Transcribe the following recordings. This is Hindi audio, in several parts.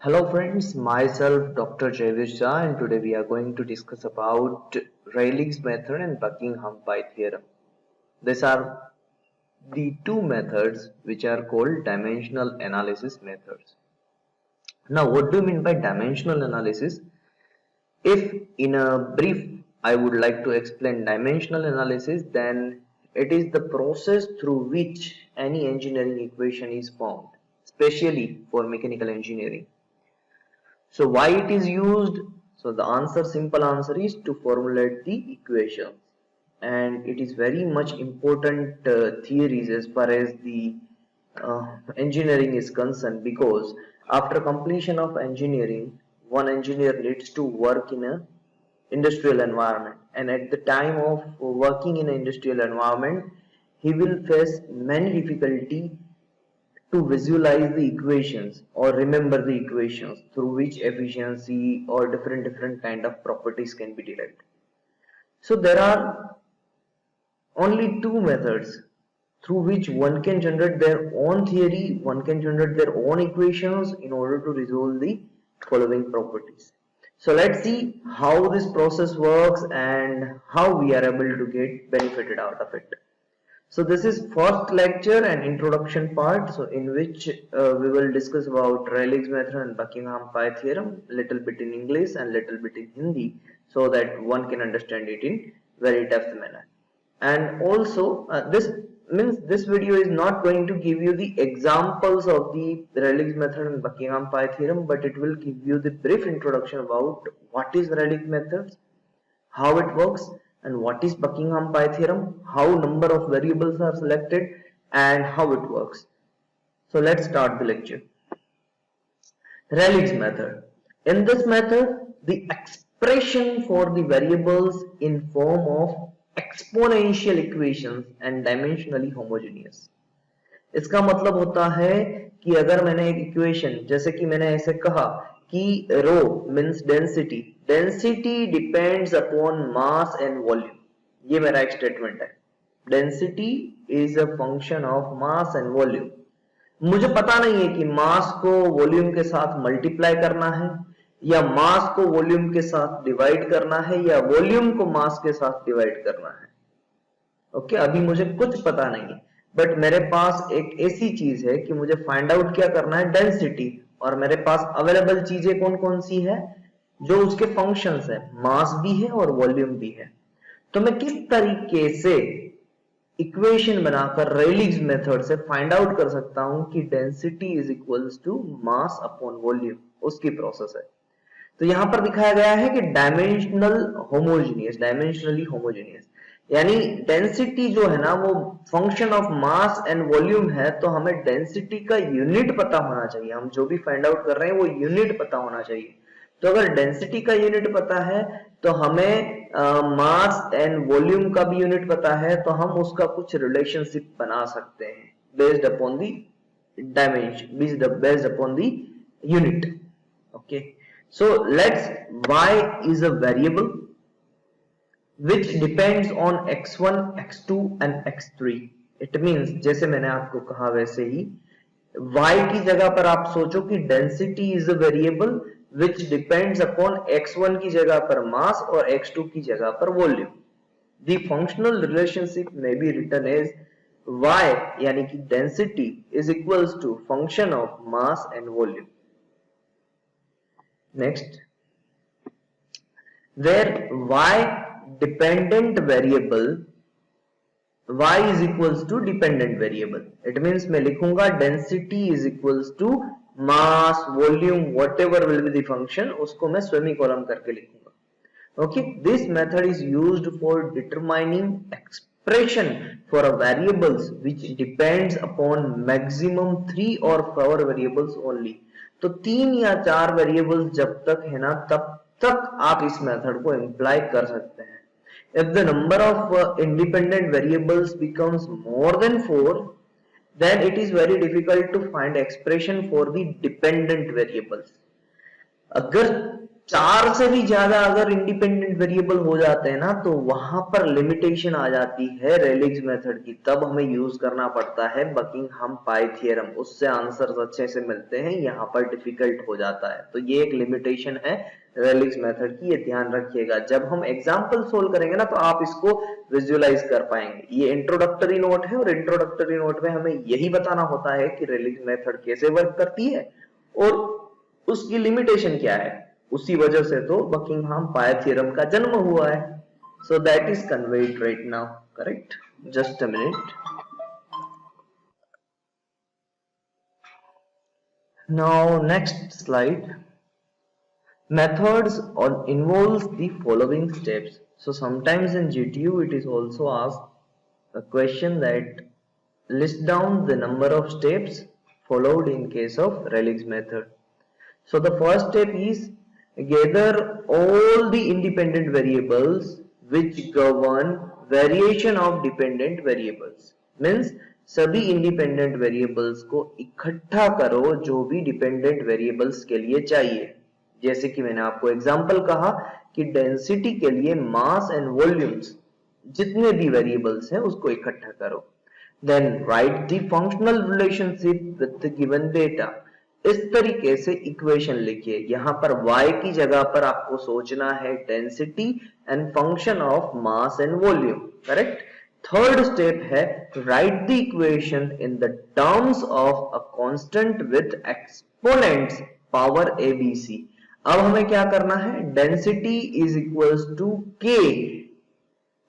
Hello friends, myself Dr. Javish Jha, and today we are going to discuss about Rayleigh's method and Buckingham Pi theorem. These are the two methods which are called dimensional analysis methods. Now what do you mean by dimensional analysis? If in a brief I would like to explain dimensional analysis, then it is the process through which any engineering equation is formed, especially for mechanical engineering. So why it is used? So the simple answer is to formulate the equations, and it is very much important theories as far as the engineering is concerned, because after completion of engineering, one engineer needs to work in a industrial environment, and at the time of working in an industrial environment, he will face many difficulty to visualize the equations or remember the equations through which efficiency or different kind of properties can be derived. So there are only two methods through which one can generate their own theory, one can generate their own equations in order to resolve the following properties. So let's see how this process works and how we are able to get benefited out of it. So this is first lecture and introduction part, so in which we will discuss about Rayleigh's method and Buckingham Pi theorem, little bit in English and little bit in Hindi, so that one can understand it in very depth manner. And also this means this video is not going to give you the examples of the Rayleigh's method and Buckingham Pi theorem, but it will give you the brief introduction about what is Rayleigh's method, how it works, and what is Buckingham Pi theorem, how number of variables are selected, and how it works. So let's start the lecture. Rayleigh's method. In this method, the expression for the variables in form of exponential equations and dimensionally homogeneous. इसका मतलब होता है कि अगर मैंने एक इक्वेशन, जैसे कि मैंने ऐसे कहा कि rho means density, density depends upon mass and volume, ये मेरा एक स्टेटमेंट है. Density is a function of mass and volume. मुझे पता नहीं है कि मास को वॉल्यूम के साथ मल्टीप्लाई करना है, या मास को वॉल्यूम के साथ डिवाइड करना है, या वॉल्यूम को मास के साथ डिवाइड करना है. ओके, अभी मुझे कुछ पता नहीं है, बट मेरे पास एक ऐसी चीज है कि मुझे फाइंड आउट क्या करना है, डेंसिटी, और मेरे पास अवेलेबल चीजें कौन कौन सी है, जो उसके फंक्शंस है, मास भी है और वॉल्यूम भी है. तो मैं किस तरीके से इक्वेशन बनाकर रेयलीज मेथड से फाइंड आउट कर सकता हूं कि density is equals to mass upon volume, उसकी प्रोसेस है. तो यहां पर दिखाया गया है कि डायमेंशनली होमोजेनियस, यानी डेंसिटी जो है ना वो function of mass and volume है, तो हमें डेंसिटी का यूनिट पता होना चाहिए. हम जो भी फाइंड आउट कर रहे हैं वो यूनिट पता होना चाहिए. तो अगर डेंसिटी का यूनिट पता है तो हमें मास एंड वॉल्यूम का भी यूनिट पता है, तो हम उसका कुछ रिलेशनशिप बना सकते हैं based upon the dimension, based upon the unit. Okay, so let's y is a variable which depends on x1, x2 and x3. It means जैसे मैंने आपको कहा वैसे ही y की जगह पर आप सोचो कि density is a variable which depends upon x1 की जगह पर mass और x2 की जगह पर volume. The functional relationship may be written as y यानी कि density is equals to function of mass and volume. Next, where y dependent variable, y is equals to dependent variable, it means मैं लिखूंगा density is equals to mass, volume, whatever will be the function, उसको मैं सेमीकोलन करके लिखूंगा. Okay, this method is used for determining expression for a variables which depends upon maximum 3 or 4 variables only. तो 3 या 4 वेरिएबल्स जब तक है ना, तब तक आप इस मेथड को इम्प्लाई कर सकते हैं. If the number of independent variables becomes more than 4, then it is very difficult to find expression for the dependent variables. अगर 4 से भी ज्यादा अगर इंडिपेंडेंट वेरिएबल हो जाते हैं ना, तो वहां पर लिमिटेशन आ जाती है रेलिग्स मेथड की, तब हमें यूज करना पड़ता है बकिंघम पाई थ्योरम, उससे आंसर्स अच्छे से मिलते हैं, यहाँ पर डिफिकल्ट हो जाता है। तो ये एक लिमिटेशन है रेलिग्स मेथड की, ये ध्यान रखिएगा। जब हम एग्जाम्पल सोल्व करेंगे ना, तो आप इसको विजुअलाइज कर पाएंगे। ये इंट्रोडक्टरी नोट है, और इंट्रोडक्टरी नोट में हमें यही बताना होता है कि रेलिग्स मेथड कैसे वर्क करती है और उसकी लिमिटेशन क्या है। उसी वजह से तो बकिंघम पाई थ्योरम का जन्म हुआ है। So that is conveyed right now, correct? Just a minute. Now next slide. Methods involves the following steps. So sometimes in GTU it is also asked a question that list down the number of steps followed in case of Rayleigh's method. So the first step is gather all the independent variables which govern variation of dependent variables. Means सभी इंडिपेंडेंट वेरिएबल्स को इकट्ठा करो जो भी डिपेंडेंट वेरिएबल्स के लिए चाहिए। जैसे कि मैंने आपको एग्जांपल कहा कि डेंसिटी के लिए मास एंड वॉल्यूम्स, जितने भी वेरिएबल्स हैं उसको इकट्ठा करो। Then write the functional relationship with the given data. इस तरीके से इक्वेशन लिखिए। यहाँ पर y की जगह पर आपको सोचना है density and function of mass and volume, correct? Third step है write the equation in the terms of a constant with exponents power abc। अब हमें क्या करना है, density is equals to k,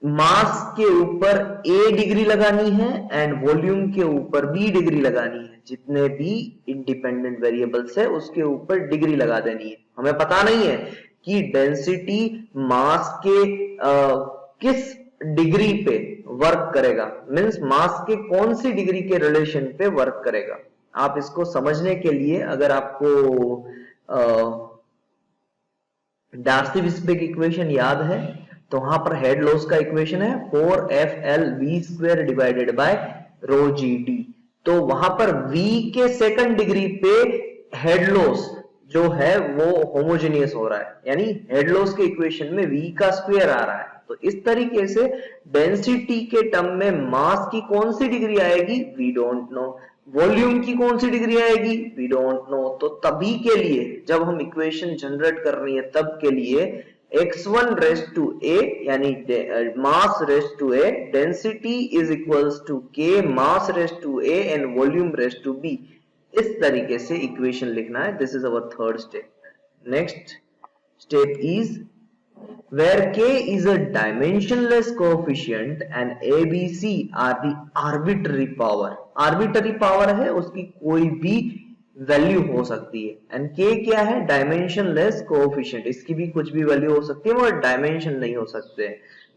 mass के ऊपर a डिग्री लगानी है एंड वॉल्यूम के ऊपर b डिग्री लगानी है। जितने भी इंडिपेंडेंट वेरिएबल्स है उसके ऊपर डिग्री लगा देनी है। हमें पता नहीं है कि डेंसिटी मास के किस डिग्री पे वर्क करेगा, मींस मास के कौन सी डिग्री के रिलेशन पे वर्क करेगा। आप इसको समझने के लिए अगर आपको डार्सी-विस्बेक इक्वेशन याद है, तो वहां पर हेड लॉस का इक्वेशन है 4FLV² divided by row GD। तो वहां पर V के सेकंड डिग्री पे हेड लॉस जो है वो होमोजेनियस हो रहा है, यानी हेड लॉस के इक्वेशन में V का स्क्वायर आ रहा है। तो इस तरीके से डेंसिटी के टर्म में मास की कौन सी डिग्री आएगी, वी डोंट नो। वॉल्यूम की कौन सी डिग्री आएगी, वी डोंट नो। तो तभी के लिए जब हम इक्वेशन जनरेट कर रही है तब के लिए x1 रेज़ टू a यानी mass raise to a, density is equals to k mass raise to a and volume raise to b। इस तरीके से इक्वेशन लिखना है। This is our third step. Next step is where k is a dimensionless coefficient and abc are the arbitrary power। arbitrary power है, उसकी कोई भी वैल्यू हो सकती है। एंड k क्या है, डायमेंशनलेस कोएफिशिएंट, इसकी भी कुछ भी वैल्यू हो सकती है मगर डायमेंशन नहीं हो सकते।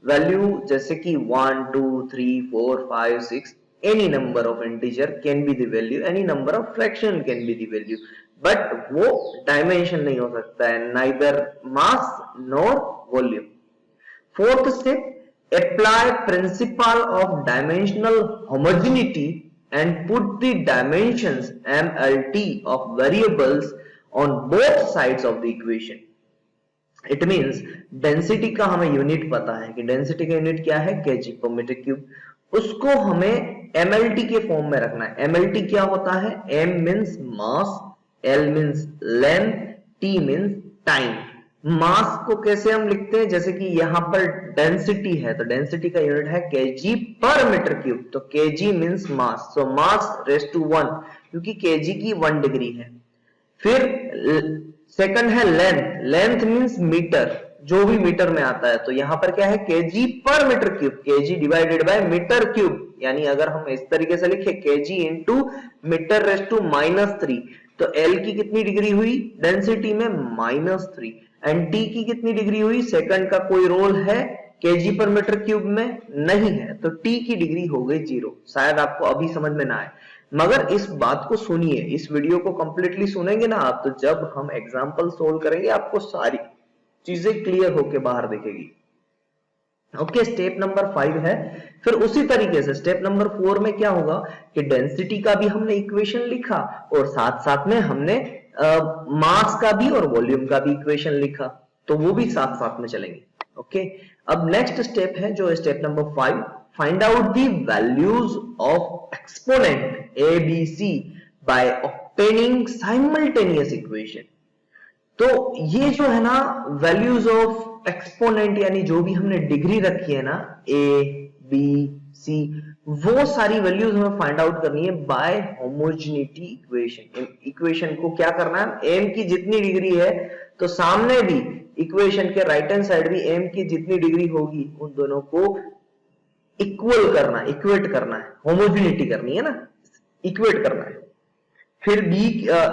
वैल्यू जैसे कि 1 2 3 4 5 6, any number of integer can be the value, any number of fraction can be the value, but वो डायमेंशन नहीं हो सकता है, neither mass nor volume. Fourth step, apply principle of dimensional homogeneity and put the dimensions MLT of variables on both sides of the equation। It means density का हमें यूनिट पता है कि डेंसिटी का यूनिट क्या है, kg per meter cube। उसको हमें MLT के फॉर्म में रखना है। MLT क्या होता है, M means mass, L means length, T means time। मास को कैसे हम लिखते हैं, जैसे कि यहां पर डेंसिटी है तो डेंसिटी का यूनिट है kg पर मीटर क्यूब, तो kg means mass, so mass raise to 1 क्योंकि kg की 1 डिग्री है। फिर सेकंड है लेंथ, लेंथ मींस मीटर, जो भी मीटर में आता है, तो यहां पर क्या है kg पर metre cube, kg divided by metre cube, यानी अगर हम इस तरीके से लिखे kg into metre raise to -3, तो L की कितनी डिग्री हुई डेंसिटी में, -3, एंड T की कितनी डिग्री हुई, सेकंड का कोई रोल है kg पर मीटर क्यूब में, नहीं है, तो T की डिग्री हो गई 0। शायद आपको अभी समझ में ना आए, मगर इस बात को सुनिए, इस वीडियो को कंप्लीटली सुनेंगे ना आप, तो जब हम एग्जांपल सोल्व करेंगे आपको सारी चीजें क्लियर होके बाहर दिखेगी। ओके, स्टेप नंबर 5 है। फिर उसी तरीके से स्टेप नंबर 4 में क्या होगा कि डेंसिटी का भी हमने इक्वेशन लिखा और साथ साथ में हमने मास का भी और वॉल्यूम का भी इक्वेशन लिखा, तो वो भी साथ साथ में चलेंगे। ओके, अब नेक्स्ट स्टेप है जो step number 5, find out the values of exponent A B C by obtaining simultaneous equation. तो ये जो है ना वैल्यूज ऑफ एक्सपोनेंट, यानी जो भी हमने डिग्री रखी है ना ए बी सी, वो सारी वैल्यूज हमें फाइंड आउट करनी है बाय होमोजेनिटी इक्वेशन। इक्वेशन को क्या करना है, एम की जितनी डिग्री है तो सामने भी इक्वेशन के राइट हैंड साइड भी एम की जितनी डिग्री होगी उन दोनों को इक्वल करना, इक्वेट करना है, होमोजेनिटी करनी है ना, इक्वेट करना है। फिर बी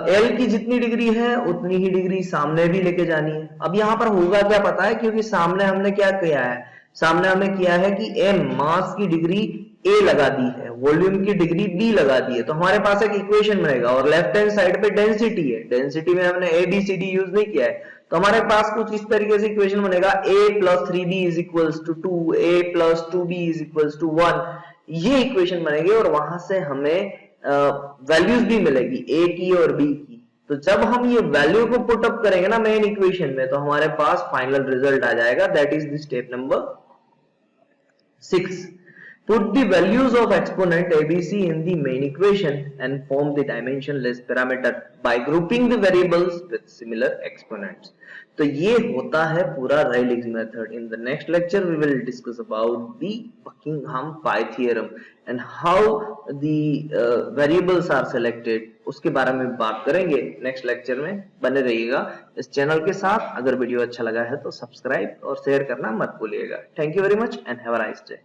एल की जितनी डिग्री है उतनी ही डिग्री सामने भी लेके जानी है। अब यहां पर होगा क्या पता है, क्योंकि सामने हमने क्या किया है, सामने हमने किया है कि एम मास की डिग्री ए लगा दी है, वॉल्यूम की डिग्री बी लगा दी है, तो हमारे पास एक इक्वेशन बनेगा और लेफ्ट हैंड साइड पे डेंसिटी है, डेंसिटी में हमने A B C D use नहीं किया है, तो हमारे पास कुछ इस तरीके से इक्वेशन बनेगा a plus 3b is equals to 2, a plus 2b is equals to 1। ये इक्वेशन बनेगी और वहां से हमें वैल्यूज भी मिलेगी ए की और बी की। तो जब हम ये वैल्यू को पुट अप करेंगे ना मेन इक्वेशन में, तो हमारे पास फाइनल रिजल्ट आ जाएगा, that is the step number 6। Put the values of exponent ABC in the main equation and form the dimensionless parameter by grouping the variables with similar exponents. तो ये होता है पूरा Rayleigh's method. In the next lecture, we will discuss about the Buckingham-Pi theorem and how the variables are selected. उसके बारे में बात करेंगे नेक्स्ट लेक्चर में। बने रहिएगा इस चैनल के साथ। अगर वीडियो अच्छा लगा है तो सब्सक्राइब और शेयर करना मत भूलिएगा। Thank you very much and have a nice day.